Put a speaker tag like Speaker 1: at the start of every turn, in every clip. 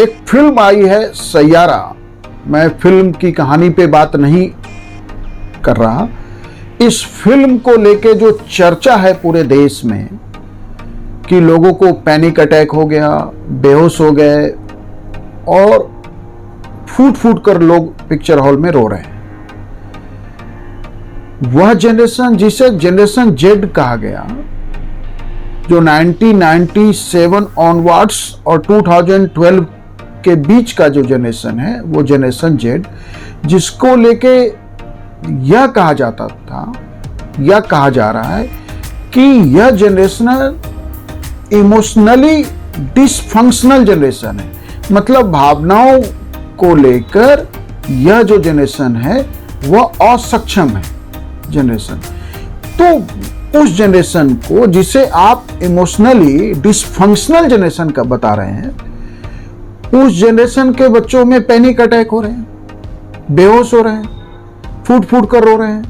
Speaker 1: एक फिल्म आई है सैयारा। मैं फिल्म की कहानी पे बात नहीं कर रहा। इस फिल्म को लेके जो चर्चा है पूरे देश में कि लोगों को पैनिक अटैक हो गया, बेहोश हो गए और फूट फूट कर लोग पिक्चर हॉल में रो रहे हैं। वह जनरेशन जिसे जनरेशन जेड कहा गया, जो 1997 ऑनवर्ड्स और 2012 के बीच का जो जनरेशन है, वो जनरेशन जेड, जिसको लेके यह कहा जाता था या कहा जा रहा है कि यह जनरेशन इमोशनली डिसफंक्शनल जनरेशन है। मतलब भावनाओं को लेकर यह जो जनरेशन है वह असक्षम है जनरेशन। तो उस जनरेशन को जिसे आप इमोशनली डिसफंक्शनल जनरेशन का बता रहे हैं, उस जनरेशन के बच्चों में पैनिक अटैक हो रहे हैं, बेहोश हो रहे हैं, फूट फूट कर रो रहे हैं।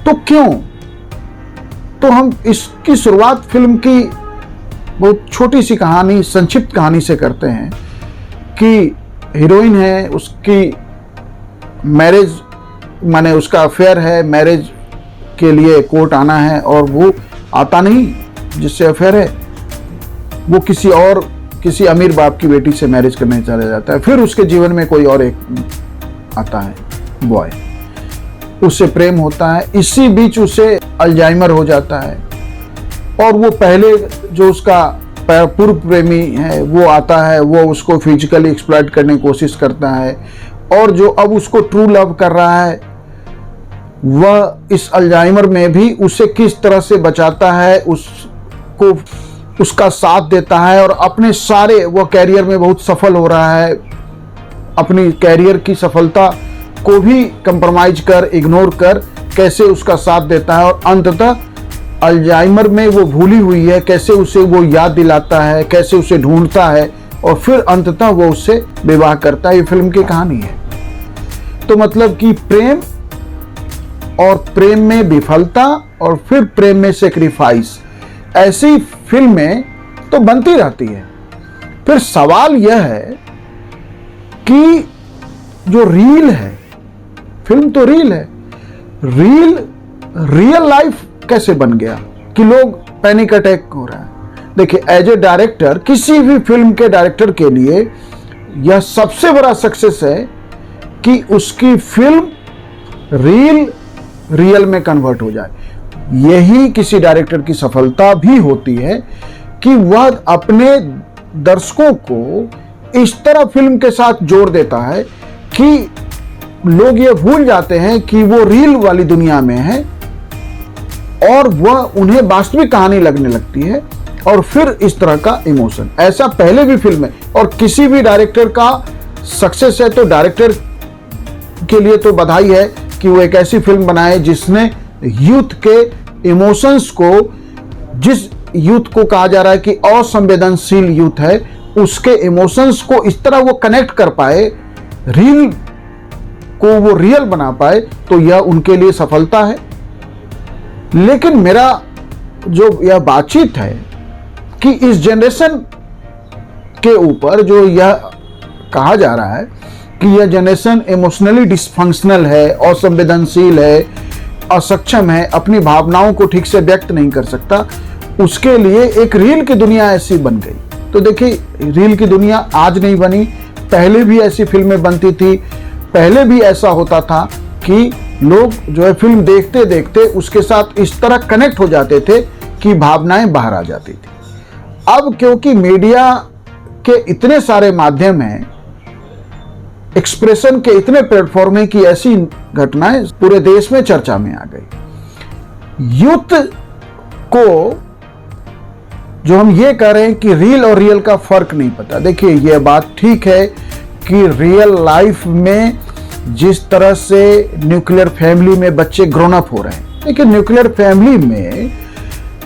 Speaker 1: तो क्यों? तो हम इसकी शुरुआत फिल्म की बहुत छोटी सी कहानी, संक्षिप्त कहानी से करते हैं कि हीरोइन है, उसकी मैरिज माने उसका अफेयर है, मैरिज के लिए कोर्ट आना है और वो आता नहीं, जिससे अफेयर है वो किसी अमीर बाप की बेटी से मैरिज करने चला जाता है। फिर उसके जीवन में कोई और एक आता है बॉय, उससे प्रेम होता है। इसी बीच उसे अल्जाइमर हो जाता है और वो पहले जो उसका पूर्व प्रेमी है वो आता है, वो उसको फिजिकली एक्सप्लॉइट करने की कोशिश करता है और जो अब उसको ट्रू लव कर रहा है वह इस अल्जाइमर में भी उसे किस तरह से बचाता है, उसको उसका साथ देता है और अपने सारे, वो कैरियर में बहुत सफल हो रहा है, अपनी कैरियर की सफलता को भी कंप्रोमाइज कर, इग्नोर कर कैसे उसका साथ देता है और अंततः अल्जाइमर में वो भूली हुई है, कैसे उसे वो याद दिलाता है, कैसे उसे ढूंढता है और फिर अंततः वो उससे विवाह करता है। ये फिल्म की कहानी है। तो मतलब कि प्रेम और प्रेम में विफलता और फिर प्रेम में सेक्रीफाइस, ऐसी फिल्में तो बनती रहती है। फिर सवाल यह है कि जो रील है, फिल्म तो रील है, रियल लाइफ कैसे बन गया कि लोग पैनिक अटैक हो रहा है। देखिए, एज ए डायरेक्टर, किसी भी फिल्म के डायरेक्टर के लिए यह सबसे बड़ा सक्सेस है कि उसकी फिल्म रियल में कन्वर्ट हो जाए। यही किसी डायरेक्टर की सफलता भी होती है कि वह अपने दर्शकों को इस तरह फिल्म के साथ जोड़ देता है कि लोग ये भूल जाते हैं कि वो रील वाली दुनिया में है और वह उन्हें वास्तविक कहानी लगने लगती है और फिर इस तरह का इमोशन। ऐसा पहले भी फिल्म है और किसी भी डायरेक्टर का सक्सेस है तो डायरेक्टर के लिए तो बधाई है कि वो एक ऐसी फिल्म बनाए जिसने यूथ के इमोशंस को, जिस यूथ को कहा जा रहा है कि असंवेदनशील यूथ है, उसके इमोशंस को इस तरह वो कनेक्ट कर पाए, रील को वो रियल बना पाए, तो यह उनके लिए सफलता है। लेकिन मेरा जो यह बातचीत है कि इस जनरेशन के ऊपर जो यह कहा जा रहा है कि यह जनरेशन इमोशनली डिसफंक्शनल है, असंवेदनशील है, असक्षम है, अपनी भावनाओं को ठीक से व्यक्त नहीं कर सकता, उसके लिए एक रील की दुनिया ऐसी बन गई। तो देखिए, रील की दुनिया आज नहीं बनी, पहले भी ऐसी फिल्में बनती थी, पहले भी ऐसा होता था कि लोग जो है फिल्म देखते देखते उसके साथ इस तरह कनेक्ट हो जाते थे कि भावनाएं बाहर आ जाती थी। अब क्योंकि मीडिया के इतने सारे माध्यम हैं, एक्सप्रेशन के इतने प्लेटफॉर्म हैं कि ऐसी घटनाएं पूरे देश में चर्चा में आ गई। यूथ को जो हम ये कह रहे हैं कि रील और रियल का फर्क नहीं पता। देखिए, यह बात ठीक है कि रियल लाइफ में जिस तरह से न्यूक्लियर फैमिली में बच्चे ग्रोन अप हो रहे हैं, लेकिन न्यूक्लियर फैमिली में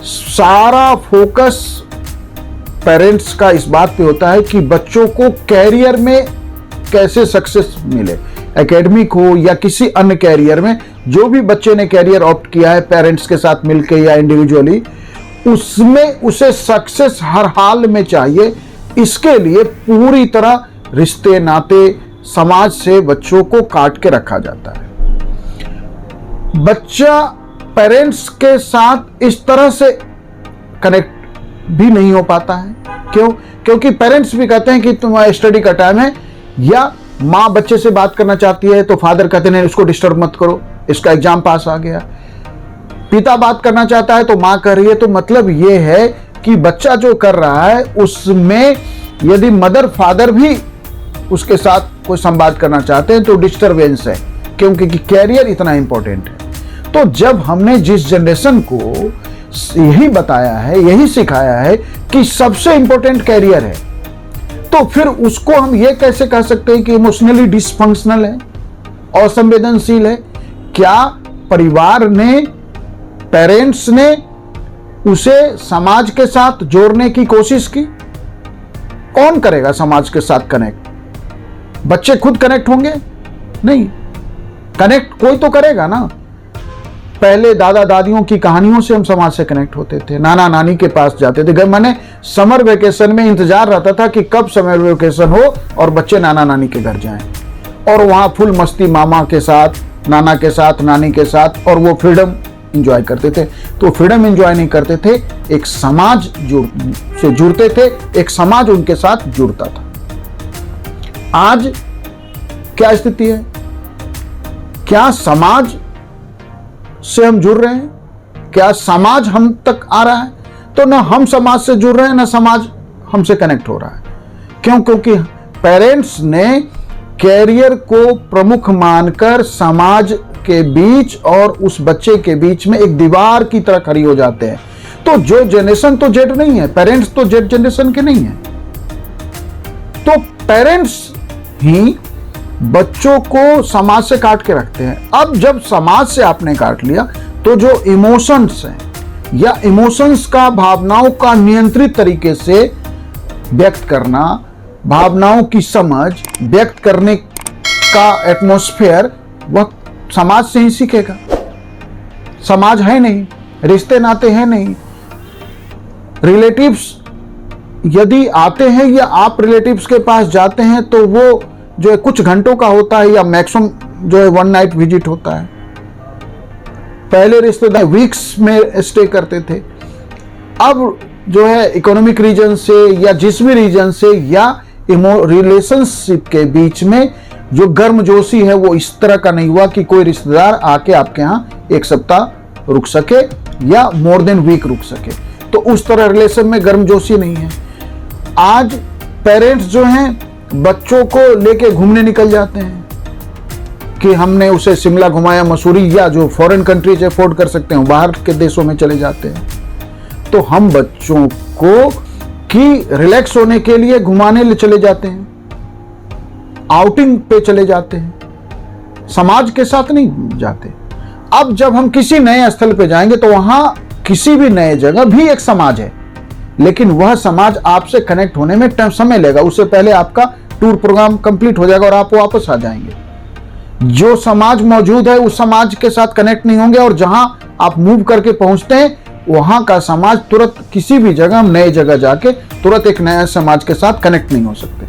Speaker 1: सारा फोकस पेरेंट्स का इस बात पे होता है कि बच्चों को कैरियर में कैसे सक्सेस मिले, एकेडमिक हो या किसी अन्य कैरियर में। जो भी बच्चे ने कैरियर ऑप्ट किया है पेरेंट्स के साथ मिलकर या इंडिविजुअली, उसमें उसे सक्सेस हर हाल में चाहिए, इसके लिए पूरी तरह रिश्ते नाते समाज से बच्चों को काट के रखा जाता है। बच्चा पेरेंट्स के साथ इस तरह से कनेक्ट भी नहीं हो पाता है। क्यों? क्योंकि पेरेंट्स भी कहते हैं कि तुम्हारा स्टडी का टाइम है, या माँ बच्चे से बात करना चाहती है तो फादर कहते हैं उसको डिस्टर्ब मत करो, इसका एग्जाम पास आ गया। पिता बात करना चाहता है तो माँ कह रही है। तो मतलब ये है कि बच्चा जो कर रहा है उसमें यदि मदर फादर भी उसके साथ कोई संवाद करना चाहते हैं तो डिस्टरबेंस है, क्योंकि कैरियर इतना इंपॉर्टेंट है। तो जब हमने जिस जनरेशन को यही बताया है, यही सिखाया है कि सबसे इंपॉर्टेंट कैरियर है, तो फिर उसको हम ये कैसे कह सकते हैं कि इमोशनली डिसफंक्शनल है, असंवेदनशील है? क्या परिवार ने, पेरेंट्स ने उसे समाज के साथ जोड़ने की कोशिश की? कौन करेगा समाज के साथ कनेक्ट? बच्चे खुद कनेक्ट होंगे? नहीं, कनेक्ट कोई तो करेगा ना। पहले दादा दादियों की कहानियों से हम समाज से कनेक्ट होते थे, नाना नानी के पास जाते थे। मैंने समर वेकेशन में इंतजार रहता था कि कब समर वेकेशन हो और बच्चे नाना नानी के घर जाएं, और वहां फुल मस्ती मामा के साथ, नाना के साथ, नानी के साथ, और वो फ्रीडम एंजॉय करते थे। तो फ्रीडम एंजॉय नहीं करते थे, एक समाज से जुड़ते थे, एक समाज उनके साथ जुड़ता था। आज क्या स्थिति है? क्या समाज से हम जुड़ रहे हैं? क्या समाज हम तक आ रहा है? तो ना हम समाज से जुड़ रहे हैं, ना समाज हमसे कनेक्ट हो रहा है। क्यों? क्योंकि पेरेंट्स ने कैरियर को प्रमुख मानकर समाज के बीच और उस बच्चे के बीच में एक दीवार की तरह खड़ी हो जाते हैं। तो जो जनरेशन तो जेड नहीं है, पेरेंट्स तो जेड जनरेशन के नहीं है, तो पेरेंट्स ही बच्चों को समाज से काट के रखते हैं। अब जब समाज से आपने काट लिया तो जो इमोशंस हैं, या इमोशंस का, भावनाओं का नियंत्रित तरीके से व्यक्त करना, भावनाओं की समझ व्यक्त करने का एटमॉस्फेयर, वह समाज से ही सीखेगा। समाज है नहीं, रिश्ते नाते हैं नहीं। रिलेटिव्स यदि आते हैं या आप रिलेटिव्स के पास जाते हैं तो वो जो है कुछ घंटों का होता है, या मैक्सिमम जो है 1 नाइट विजिट होता है। पहले रिश्तेदार वीक्स में स्टे करते थे। अब जो है इकोनॉमिक रीजन से या जिस भी रीजन से या रिलेशनशिप के बीच में जो गर्मजोशी है वो इस तरह का नहीं हुआ कि कोई रिश्तेदार आके आपके यहाँ 1 सप्ताह रुक सके या मोर देन वीक रुक सके। तो उस तरह रिलेशन में गर्मजोशी नहीं है। आज पेरेंट्स जो हैं बच्चों को लेके घूमने निकल जाते हैं कि हमने उसे शिमला घुमाया, मसूरी, या जो फॉरेन कंट्रीज अफोर्ड कर सकते हैं बाहर के देशों में चले जाते हैं। तो हम बच्चों को कि रिलैक्स होने के लिए घुमाने ले चले जाते हैं, आउटिंग पे चले जाते हैं, समाज के साथ नहीं जाते। अब जब हम किसी नए स्थल पे जाएंगे तो वहां किसी भी नए जगह भी एक समाज है, लेकिन वह समाज आपसे कनेक्ट होने में समय लेगा। उससे पहले आपका टूर प्रोग्राम कंप्लीट हो जाएगा और आप वापस आ जाएंगे। जो समाज मौजूद है उस समाज के साथ कनेक्ट नहीं होंगे, और जहां आप मूव करके पहुंचते हैं वहां का समाज तुरंत, किसी भी जगह नए जगह जाके तुरंत एक नए समाज के साथ कनेक्ट नहीं हो सकते।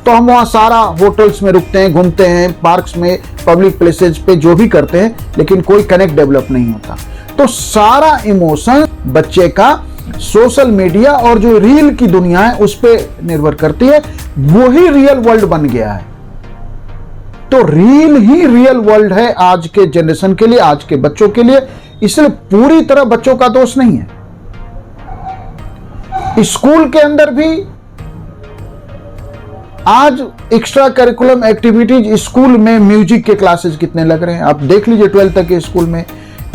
Speaker 1: तो हम वहाँ सारा होटल्स में रुकते हैं, घूमते हैं, पार्क्स में, पब्लिक प्लेसेज पे जो भी करते हैं, लेकिन कोई कनेक्ट डेवलप नहीं होता। तो सारा इमोशन बच्चे का सोशल मीडिया और जो रील की दुनिया है उस पर निर्भर करती है। वही रियल वर्ल्ड बन गया है। तो रील ही रियल वर्ल्ड है आज के जनरेशन के लिए, आज के बच्चों के लिए। इसलिए पूरी तरह बच्चों का दोष नहीं है। स्कूल के अंदर भी आज एक्स्ट्रा करिकुलम एक्टिविटीज, स्कूल में म्यूजिक के क्लासेस कितने लग रहे हैं आप देख लीजिए 12th तक के स्कूल में,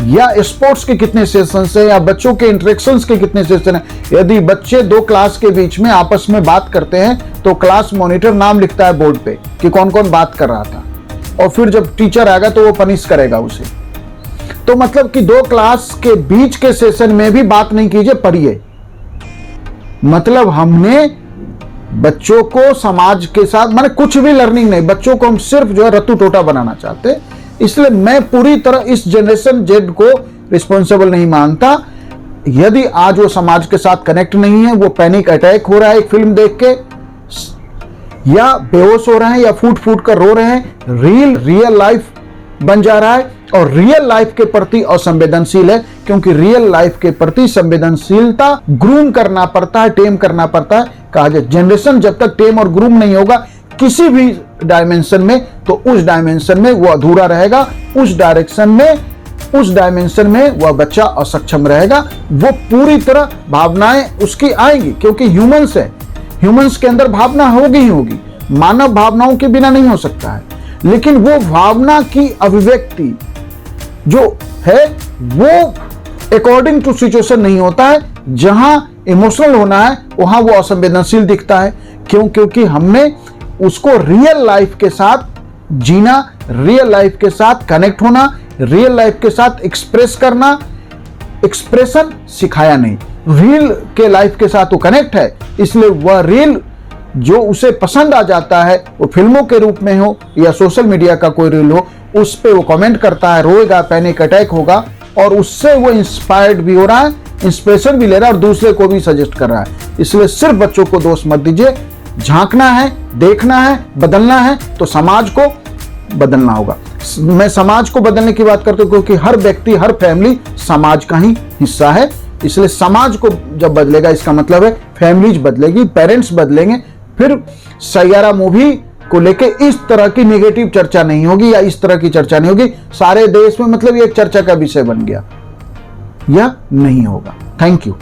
Speaker 1: या स्पोर्ट्स के कितने सेशन है, या बच्चों के इंटरेक्शंस के कितने सेशन है। यदि बच्चे 2 क्लास के बीच में आपस में बात करते हैं तो क्लास मॉनिटर नाम लिखता है बोर्ड पे कि कौन कौन बात कर रहा था, और फिर जब टीचर आएगा तो वो पनिश करेगा उसे। तो मतलब कि 2 क्लास के बीच के सेशन में भी बात नहीं कीजिए, पढ़िए। मतलब हमने बच्चों को समाज के साथ, माने कुछ भी लर्निंग नहीं, बच्चों को हम सिर्फ जो है रत्तू टोटा बनाना चाहते हैं। इसलिए मैं पूरी तरह इस जनरेशन जेड को रिस्पॉन्सिबल नहीं मानता। यदि आज वो समाज के साथ कनेक्ट नहीं है, वो पैनिक अटैक हो रहा है एक फिल्म देख के, या बेहोश हो रहे हैं, या फूट फूट कर रो रहे हैं, रियल लाइफ बन जा रहा है और रियल लाइफ के प्रति असंवेदनशील है। क्योंकि रियल लाइफ के प्रति संवेदनशीलता ग्रूम करना पड़ता है, टेम करना पड़ता है। कहा जाए जनरेशन जब तक टेम और ग्रूम नहीं होगा किसी भी डायमेंशन में, तो उस डायमेंशन में वो अधूरा रहेगा, उस डायमेंशन में वह बच्चा असक्षम रहेगा। वो पूरी तरह भावनाएं उसकी आएंगी, क्योंकि ह्यूमंस है, ह्यूमंस के अंदर भावना होगी ही होगी, मानव भावनाओं के बिना नहीं हो सकता है। लेकिन वो भावना की अभिव्यक्ति जो है वो अकॉर्डिंग टू सिचुएशन नहीं होता है। जहां इमोशनल होना है वहां वो असंवेदनशील दिखता है। क्यों? क्योंकि हमने उसको रियल लाइफ के साथ जीना, रियल लाइफ के साथ कनेक्ट होना, रियल लाइफ के साथ एक्सप्रेस करना, एक्सप्रेशन सिखाया नहीं। रियल के लाइफ के साथ वो कनेक्ट है, इसलिए वह रियल जो उसे पसंद आ जाता है, वो फिल्मों के रूप में हो या सोशल मीडिया का कोई रील हो, उस पे वो कमेंट करता है, रोएगा, पैनिक अटैक होगा और उससे वो इंस्पायर्ड भी हो रहा है, इंस्पिरेशन भी ले रहा है और दूसरे को भी सजेस्ट कर रहा है। इसलिए सिर्फ बच्चों को दोष मत दीजिए, झांकना है, देखना है, बदलना है तो समाज को बदलना होगा। मैं समाज को बदलने की बात करता हूं क्योंकि हर व्यक्ति, हर फैमिली समाज का ही हिस्सा है। इसलिए समाज को जब बदलेगा, इसका मतलब है फैमिलीज बदलेगी, पेरेंट्स बदलेंगे, फिर सैयारा मूवी को लेके इस तरह की नेगेटिव चर्चा नहीं होगी या इस तरह की चर्चा नहीं होगी। सारे देश में मतलब ये एक चर्चा का विषय बन गया, यह नहीं होगा। Thank you.